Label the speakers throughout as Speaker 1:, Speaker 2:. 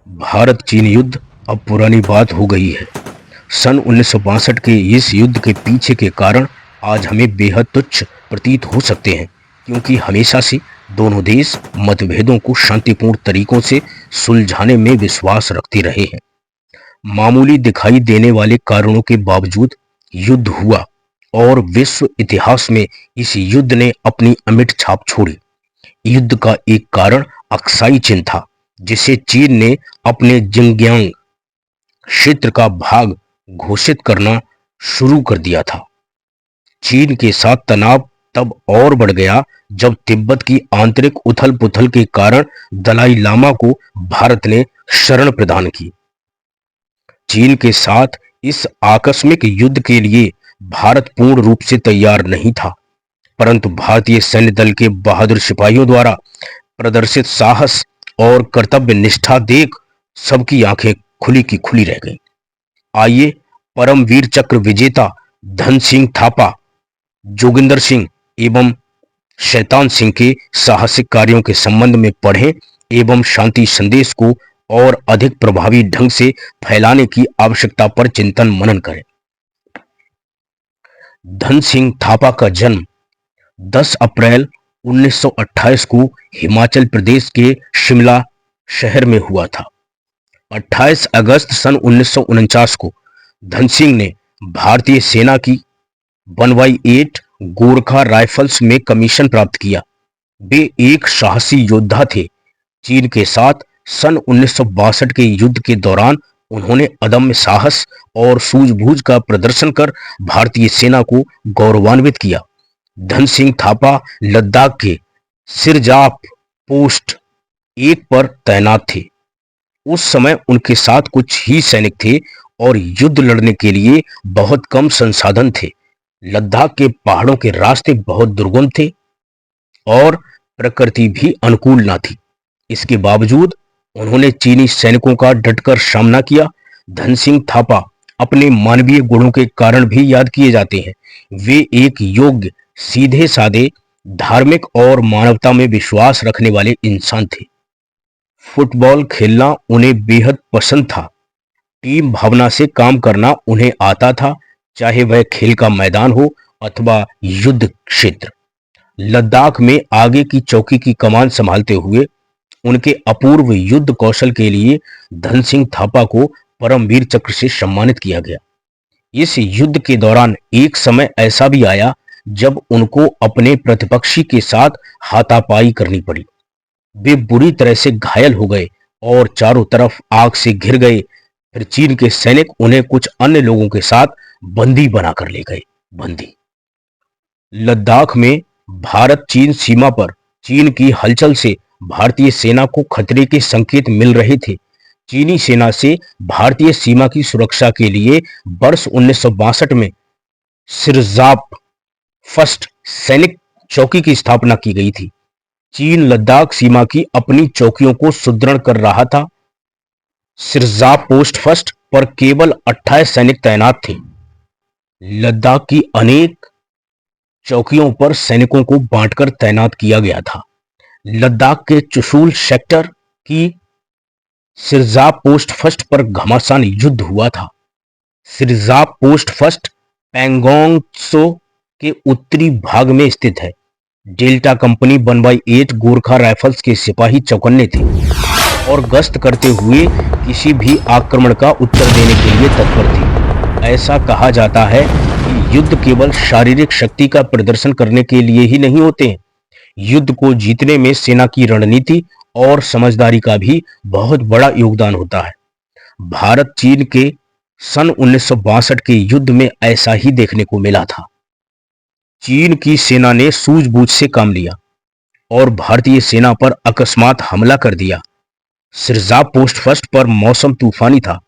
Speaker 1: भारत चीन युद्ध अब पुरानी बात हो गई है। सन 1962 के इस युद्ध के पीछे के कारण आज हमें बेहद तुच्छ प्रतीत हो सकते हैं, क्योंकि हमेशा से दोनों देश मतभेदों को शांतिपूर्ण तरीकों से सुलझाने में विश्वास रखते रहे हैं। मामूली दिखाई देने वाले कारणों के बावजूद युद्ध हुआ और विश्व इतिहास में इस युद्ध ने अपनी अमिट छाप छोड़ी। युद्ध का एक कारण अक्साई चीन था, जिसे चीन ने अपने जिंगजियांग क्षेत्र का भाग घोषित करना शुरू कर दिया था। चीन के साथ तनाव तब और बढ़ गया जब तिब्बत की आंतरिक उथल-पुथल के कारण दलाई लामा को भारत ने शरण प्रदान की। चीन के साथ इस आकस्मिक युद्ध के लिए भारत पूर्ण रूप से तैयार नहीं था, परंतु भारतीय सैन्य दल के बहादुर सिपाहियों द्वारा प्रदर्शित साहस और कर्तव्य निष्ठा देख सबकी आंखें खुली की खुली रह गईं। आइए परमवीर चक्र विजेता धन सिंह थापा, जोगिंदर सिंह एवं शैतान सिंह के साहसिक कार्यों के संबंध में पढ़ें एवं शांति संदेश को और अधिक प्रभावी ढंग से फैलाने की आवश्यकता पर चिंतन मनन करें। धन सिंह थापा का जन्म 10 अप्रैल 1928 को हिमाचल प्रदेश के शिमला शहर में हुआ था। 28 अगस्त सन 1949 को धन सिंह ने भारतीय सेना की 1/8 गोरखा राइफल्स में कमीशन प्राप्त किया। वे एक साहसी योद्धा थे। चीन के साथ सन 1962 के युद्ध के दौरान उन्होंने अदम्य साहस और सूझबूझ का प्रदर्शन कर भारतीय सेना को गौरवान्वित किया। धन सिंह थापा लद्दाख के सिरजाप पोस्ट 1 पर तैनात थे। उस समय उनके साथ कुछ ही सैनिक थे और युद्ध लड़ने के लिए बहुत कम संसाधन थे। लद्दाख के पहाड़ों के रास्ते बहुत दुर्गम थे और प्रकृति भी अनुकूल ना थी। इसके बावजूद उन्होंने चीनी सैनिकों का डटकर सामना किया। धन सिंह थापा अपने मानवीय गुणों के कारण भी याद किए जाते हैं। वे एक योग्य, सीधे साधे, धार्मिक और मानवता में विश्वास रखने वाले इंसान थे। फुटबॉल खेलना उन्हें बेहद पसंद था। टीम भावना से काम करना उन्हें आता था, चाहे वह खेल का मैदान हो अथवा युद्ध क्षेत्र। लद्दाख में आगे की चौकी की कमान संभालते हुए उनके अपूर्व युद्ध कौशल के लिए धन सिंह थापा को परमवीर चक्र से सम्मानित किया गया। इस युद्ध के दौरान एक समय ऐसा भी आया जब उनको अपने प्रतिपक्षी के साथ हाथापाई करनी पड़ी। वे बुरी तरह से घायल हो गए और चारों तरफ आग से घिर गए। फिर चीन के सैनिक उन्हें कुछ अन्य लोगों के साथ बंदी बनाकर ले गए। बंदी लद्दाख में भारत चीन सीमा पर चीन की हलचल से भारतीय सेना को खतरे के संकेत मिल रहे थे। चीनी सेना से भारतीय सीमा की सुरक्षा के लिए वर्ष 1962 में सिरजाप फर्स्ट सैनिक चौकी की स्थापना की गई थी। चीन लद्दाख सीमा की अपनी चौकियों को सुदृढ़ कर रहा था। सिरजाप पोस्ट फर्स्ट पर केवल 28 सैनिक तैनात थे। लद्दाख की अनेक चौकियों पर सैनिकों को बांटकर तैनात किया गया था। लद्दाख के चुशूल सेक्टर की सिरजाप पोस्ट फर्स्ट पर घमासान युद्ध हुआ था। सिरजाप पोस्ट फर्स्ट पैंगोंग त्सो के उत्तरी भाग में स्थित है। डेल्टा कंपनी 1/8 गोरखा राइफल्स के सिपाही चौकन्ने थे और गश्त करते हुए किसी भी आक्रमण का उत्तर देने के लिए तत्पर थे। ऐसा कहा जाता है कि युद्ध केवल शारीरिक शक्ति का प्रदर्शन करने के लिए ही नहीं होते हैं। युद्ध को जीतने में सेना की रणनीति और समझदारी का भी बहुत बड़ा योगदान होता है। भारत चीन के सन 1962 के युद्ध में ऐसा ही देखने को मिला था। चीन की सेना ने सूझबूझ से काम लिया और भारतीय सेना पर अकस्मात हमला कर दिया। सिरजाप पोस्ट फर्स्ट पर मौसम तूफानी था।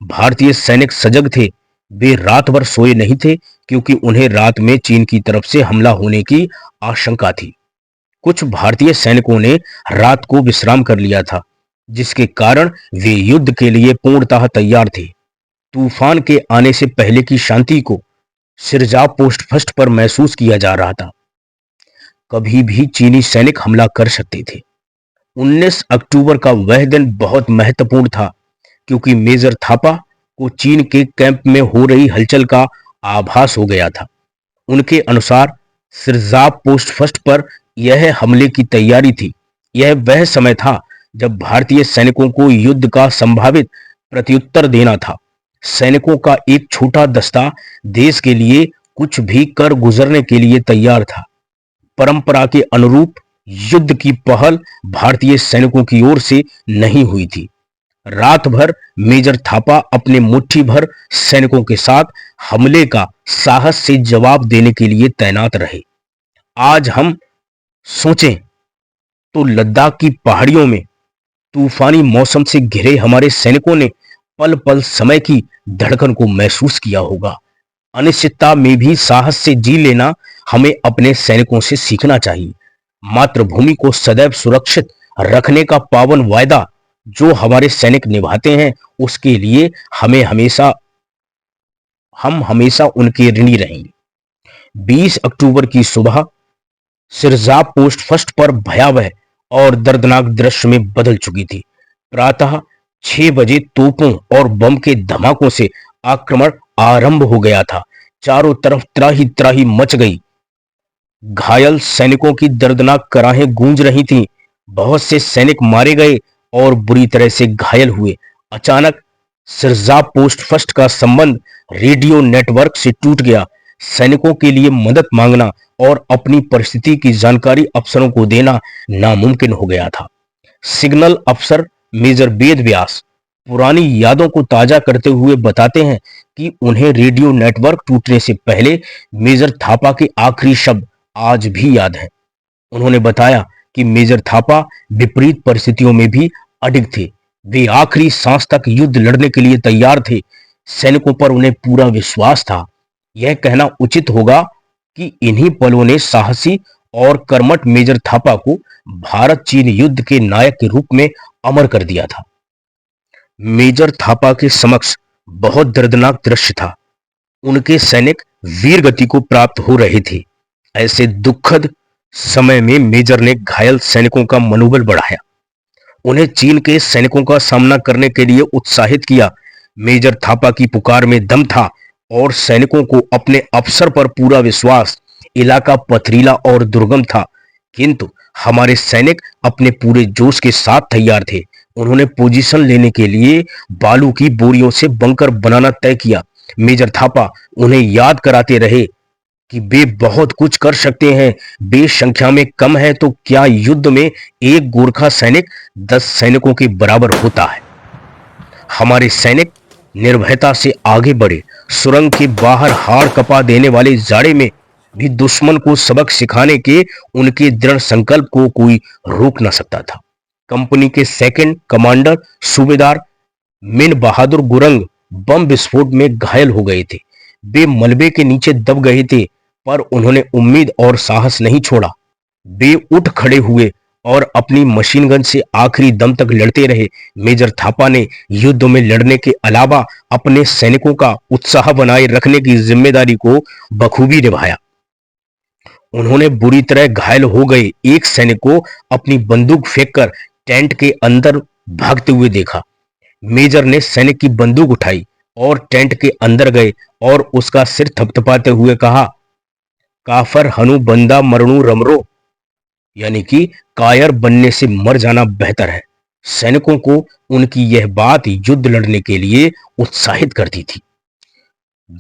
Speaker 1: भारतीय सैनिक सजग थे। वे रात भर सोए नहीं थे, क्योंकि उन्हें रात में चीन की तरफ से हमला होने की आशंका थी। कुछ भारतीय सैनिकों ने रात को विश्राम कर लिया था, जिसके कारण वे युद्ध के लिए पूर्णतः तैयार थे। तूफान के आने से पहले की शांति को सिरजाप पोस्ट फर्स्ट पर महसूस किया जा रहा था। कभी भी चीनी सैनिक हमला कर सकते थे। 19 अक्टूबर का वह दिन बहुत महत्वपूर्ण था, क्योंकि मेजर थापा को चीन के कैंप में हो रही हलचल का आभास हो गया था। उनके अनुसार सिरजाप पोस्ट फर्स्ट पर यह हमले की तैयारी थी। यह वह समय था जब भारतीय सैनिकों को युद्ध का संभावित प्रत्युत्तर देना था। सैनिकों का एक छोटा दस्ता देश के लिए कुछ भी कर गुजरने के लिए तैयार था। परंपरा के अनुरूप युद्ध की पहल भारतीय सैनिकों की ओर से नहीं हुई थी। रात भर मेजर थापा अपने मुट्ठी भर सैनिकों के साथ हमले का साहस से जवाब देने के लिए तैनात रहे। आज हम सोचें तो लद्दाख की पहाड़ियों में तूफानी मौसम से घिरे हमारे सैनिकों ने पल पल समय की धड़कन को महसूस किया होगा। अनिश्चितता में भी साहस से जी लेना हमें अपने सैनिकों से सीखना चाहिए। मातृभूमि को सदैव सुरक्षित रखने का पावन वायदा जो हमारे सैनिक निभाते हैं, उसके लिए हम हमेशा उनके ऋणी रहेंगे। 20 अक्टूबर की सुबह सिरजाप पोस्ट फर्स्ट पर भयावह और दर्दनाक दृश्य में बदल चुकी थी। प्रातः 6 बजे तोपों और बम के धमाकों से आक्रमण आरंभ हो गया था। चारों तरफ त्राही त्राही मच गई। घायल सैनिकों की दर्दनाक कराहें गूंज रही थीं। बहुत से सैनिक मारे गए और बुरी तरह से घायल हुए। अचानक सिरजाप पोस्ट फर्स्ट का संबंध रेडियो नेटवर्क से टूट गया। सैनिकों के लिए मदद मांगना और अपनी परिस्थिति की जानकारी अफसरों को देना नामुमकिन हो गया था। सिग्नल अफसर मेजर वेद व्यास पुरानी यादों को ताजा करते हुए बताते हैं कि उन्हें रेडियो नेटवर्क टूटने से पहले मेजर थापा के आखिरी शब्द आज भी याद हैं। उन्होंने बताया कि मेजर थापा विपरीत परिस्थितियों में भी अडिग थे। वे आखिरी सांस तक युद्ध लड़ने के लिए तैयार थे। सैनिकों पर उन्हें पूरा विश्वास था। यह कहना उचित होगा कि इन्हीं पलों ने साहसी और कर्मठ मेजर थापा को भारत चीन युद्ध के नायक के रूप में अमर कर दिया था। मेजर थापा के समक्ष बहुत दर्दनाक दृश्य था। उनके सैनिक वीर गति को प्राप्त हो रहे थे। ऐसे दुखद समय में मेजर ने घायल सैनिकों का मनोबल बढ़ाया, उन्हें चीन के सैनिकों का सामना करने के लिए उत्साहित किया। मेजर थापा की पुकार में दम था और सैनिकों को अपने अफसर पर पूरा विश्वास। इलाका पथरीला और दुर्गम था, किंतु हमारे सैनिक अपने पूरे जोश के साथ तैयार थे। उन्होंने पोजीशन लेने के लिए बालू की बोरियों से बंकर बनाना तय किया। मेजर थापा उन्हें याद कराते रहे कि वे बहुत कुछ कर सकते हैं। वे संख्या में कम है तो क्या युद्ध में एक गोरखा सैनिक 10 सैनिकों के बराबर होता है। हमारे सैनिक निर्भयता से आगे बढ़े। सुरंग के बाहर हाड़ कपा देने वाले जाड़े में भी दुश्मन को सबक सिखाने के उनके दृढ़ संकल्प को कोई रोक न सकता था। कंपनी के सेकंड कमांडर सूबेदार मिन बहादुर गुरंग बम विस्फोट में घायल हो गए थे। वे मलबे के नीचे दब गए थे, पर उन्होंने उम्मीद और साहस नहीं छोड़ा। वे उठ खड़े हुए और अपनी मशीन गन से आखिरी दम तक लड़ते रहे। मेजर थापा ने युद्ध में लड़ने के अलावा अपने सैनिकों का उत्साह बनाए रखने की जिम्मेदारी को बखूबी निभाया। उन्होंने बुरी तरह घायल हो गए एक सैनिक को अपनी बंदूक फेंककर टेंट के अंदर भागते हुए देखा। मेजर ने सैनिक की बंदूक उठाई और टेंट के अंदर गए और उसका सिर थपथपाते हुए कहा, काफर हनु बंदा मरणु रमरो, यानी कि कायर बनने से मर जाना बेहतर है। सैनिकों को उनकी यह बात युद्ध लड़ने के लिए उत्साहित करती थी।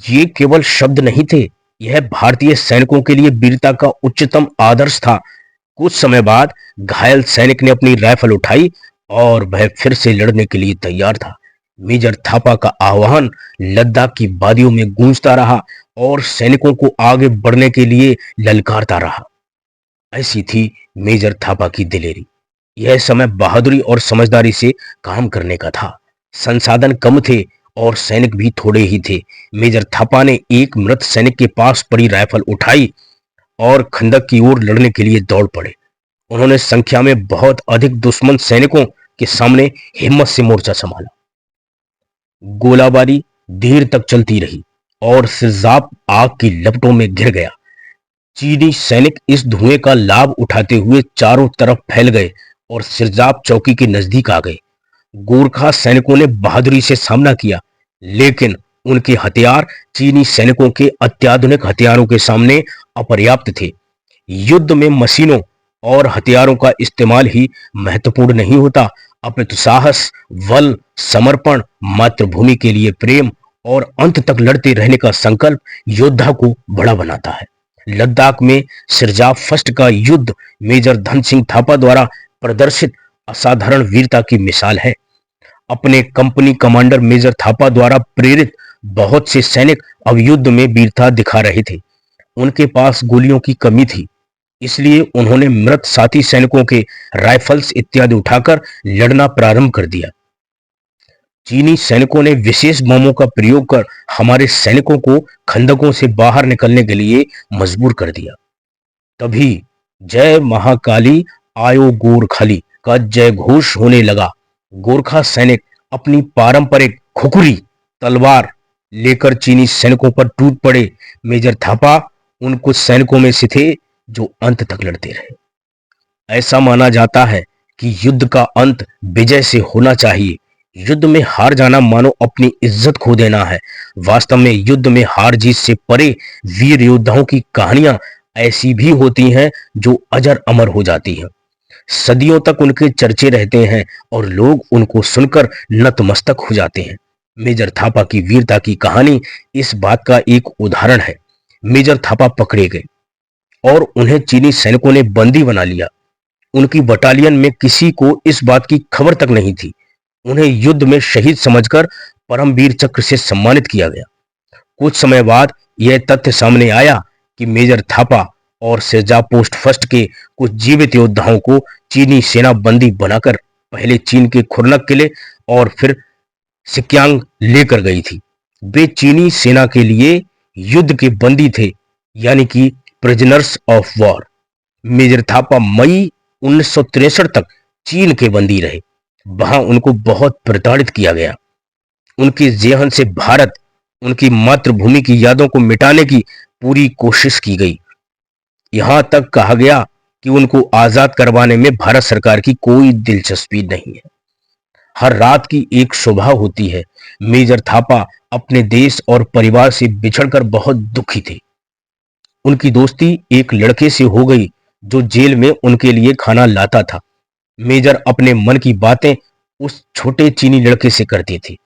Speaker 1: ये केवल शब्द नहीं थे, यह भारतीय सैनिकों के लिए वीरता का उच्चतम आदर्श था। कुछ समय बाद घायल सैनिक ने अपनी राइफल उठाई और वह फिर से लड़ने के लिए तैयार था। मेजर थापा का आह्वान लद्दाख की वादियों में गूंजता रहा और सैनिकों को आगे बढ़ने के लिए ललकारता रहा। ऐसी थी मेजर थापा की दिलेरी। यह समय बहादुरी और समझदारी से काम करने का था। संसाधन कम थे और सैनिक भी थोड़े ही थे। मेजर थापा ने एक मृत सैनिक के पास पड़ी राइफल उठाई और खंदक की ओर लड़ने के लिए दौड़ पड़े। उन्होंने संख्या में बहुत अधिक दुश्मन सैनिकों के सामने हिम्मत से मोर्चा संभाला। गोलाबारी देर तक चलती रही और सिरजाप आग की लपटों में घिर गया। चीनी सैनिक इस धुएं का लाभ उठाते हुए चारों तरफ फैल गए और सिरजाप चौकी के नजदीक आ गए। गोरखा सैनिकों ने बहादुरी से सामना किया, लेकिन उनके हथियार चीनी सैनिकों के अत्याधुनिक हथियारों के सामने अपर्याप्त थे। युद्ध में मशीनों और हथियारों का इस्तेमाल ही महत्वपूर्ण नहीं होता, अपितु साहस, बल, समर्पण, मातृभूमि के लिए प्रेम और अंत तक लड़ते रहने का संकल्प योद्धा को बड़ा बनाता है। लद्दाख में सिरजाप फर्स्ट का युद्ध मेजर धन सिंह थापा द्वारा प्रदर्शित असाधारण वीरता की मिसाल है। अपने कंपनी कमांडर मेजर थापा द्वारा प्रेरित बहुत से सैनिक अब युद्ध में वीरता दिखा रहे थे। उनके पास गोलियों की कमी थी, इसलिए उन्होंने मृत साथी सैनिकों के राइफल्स इत्यादि उठाकर लड़ना प्रारंभ कर दिया। चीनी सैनिकों ने विशेष बमों का प्रयोग कर हमारे सैनिकों को खंदकों से बाहर निकलने के लिए मजबूर कर दिया। तभी जय महाकाली आयो गोरखाली का जय घोष होने लगा। गोरखा सैनिक अपनी पारंपरिक खुखरी तलवार लेकर चीनी सैनिकों पर टूट पड़े। मेजर थापा उन कुछ सैनिकों में से थे जो अंत तक लड़ते रहे। ऐसा माना जाता है कि युद्ध का अंत विजय से होना चाहिए। युद्ध में हार जाना मानो अपनी इज्जत खो देना है। वास्तव में युद्ध में हार जीत से परे वीर योद्धाओं की कहानियां ऐसी भी होती हैं जो अजर अमर हो जाती हैं। सदियों तक उनके चर्चे रहते हैं और लोग उनको सुनकर नतमस्तक हो जाते हैं। मेजर थापा की वीरता की कहानी इस बात का एक उदाहरण है। मेजर थापा पकड़े गए और उन्हें चीनी सैनिकों ने बंदी बना लिया। उनकी बटालियन में किसी को इस बात की खबर तक नहीं थी। उन्हें युद्ध में शहीद समझकर परमवीर चक्र से सम्मानित किया गया। कुछ समय बाद यह तथ्य सामने आया कि मेजर थापा और सिरजाप पोस्ट फर्स्ट के कुछ जीवित योद्धाओं को चीनी सेना बंदी बनाकर पहले चीन के खुरनक किले और फिर सिक्यांग लेकर गई थी। वे चीनी सेना के लिए युद्ध के बंदी थे, यानी कि prisoners of war. Major Thapa मई 1963 तक चीन के बंदी रहे। वहां उनको बहुत प्रताड़ित किया गया। उनके जेहन से भारत, उनकी मातृभूमि की यादों को मिटाने की पूरी कोशिश की गई। यहां तक कहा गया कि उनको आजाद करवाने में भारत सरकार की कोई दिलचस्पी नहीं है। हर रात की एक सुबह होती है। मेजर थापा अपने देश और परिवार से बिछड़कर बहुत दुखी थे। उनकी दोस्ती एक लड़के से हो गई जो जेल में उनके लिए खाना लाता था। मेजर अपने मन की बातें उस छोटे चीनी लड़के से करते थे।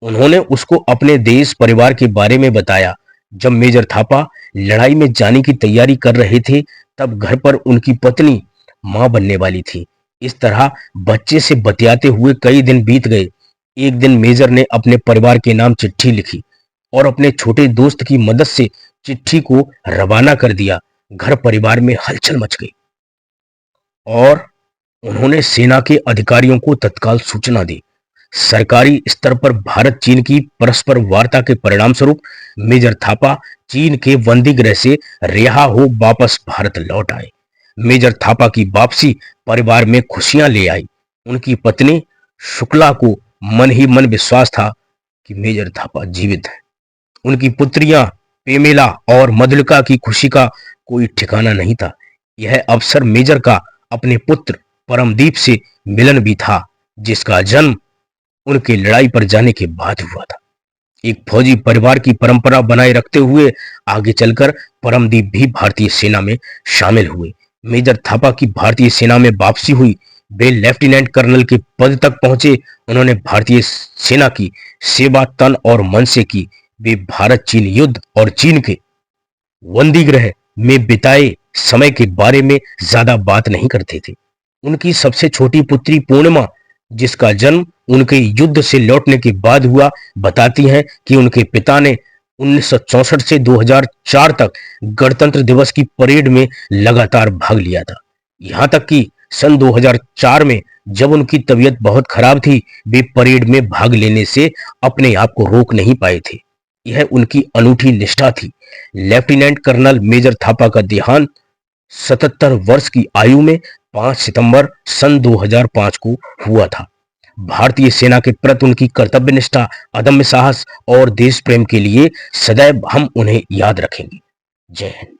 Speaker 1: उन्होंने उसको अपने देश परिवार के बारे में बताया। जब मेजर थापा लड़ाई में जाने की तैयारी कर रहे थे, तब घर पर उनकी पत्नी मां बनने वाली थी। इस तरह बच्चे से बतियाते हुए कई दिन बीत गए। एक दिन मेजर ने अपने परिवार के नाम चिट्ठी लिखी और अपने छोटे दोस्त की मदद से चिट्ठी को रवाना कर दिया। घर परिवार में हलचल मच गई और उन्होंने सेना के अधिकारियों को तत्काल सूचना दी। सरकारी स्तर पर भारत चीन की परस्पर वार्ता के परिणाम स्वरूप मेजर थापा चीन के बंदीगृह से रिहा हो वापस भारत लौट आए। मेजर थापा की वापसी परिवार में खुशियां ले आई। उनकी पत्नी शुक्ला को मन ही मन विश्वास था कि मेजर थापा जीवित हैं। उनकी पुत्रियां पेमेला और मधुलिका की खुशी का कोई ठिकाना नहीं था। यह अवसर मेजर का अपने पुत्र परमदीप से मिलन भी था, जिसका जन्म उनके लड़ाई पर जाने के बाद हुआ था। एक फौजी परिवार की परंपरा बनाए रखते हुए आगे चलकर परमदीप भी भारतीय सेना में शामिल हुए। मेजर थापा की भारतीय सेना में वापसी हुई। वे लेफ्टिनेंट कर्नल के पद तक पहुंचे। उन्होंने भारतीय सेना की सेवा तन और मन से की। वे भारत चीन युद्ध और चीन के बंदीगृह में बिताए समय के बारे में ज्यादा बात नहीं करते थे। उनकी सबसे छोटी पुत्री पूर्णिमा, जिसका जन्म उनके युद्ध से लौटने के बाद हुआ, बताती हैं कि उनके पिता ने 1964 से 2004 तक गणतंत्र दिवस की परेड में लगातार भाग लिया था। यहां तक कि सन 2004 में जब उनकी तबीयत बहुत खराब थी, वे परेड में भाग लेने से अपने आप को रोक नहीं पाए थे। यह उनकी अनूठी निष्ठा थी। लेफ्टिनेंट कर्नल मेजर थापा का देहांत 77 वर्ष की आयु में 5 सितंबर सन 2005 को हुआ था। भारतीय सेना के प्रति उनकी कर्तव्य निष्ठा, अदम्य साहस और देश प्रेम के लिए सदैव हम उन्हें याद रखेंगे। जय हिंद।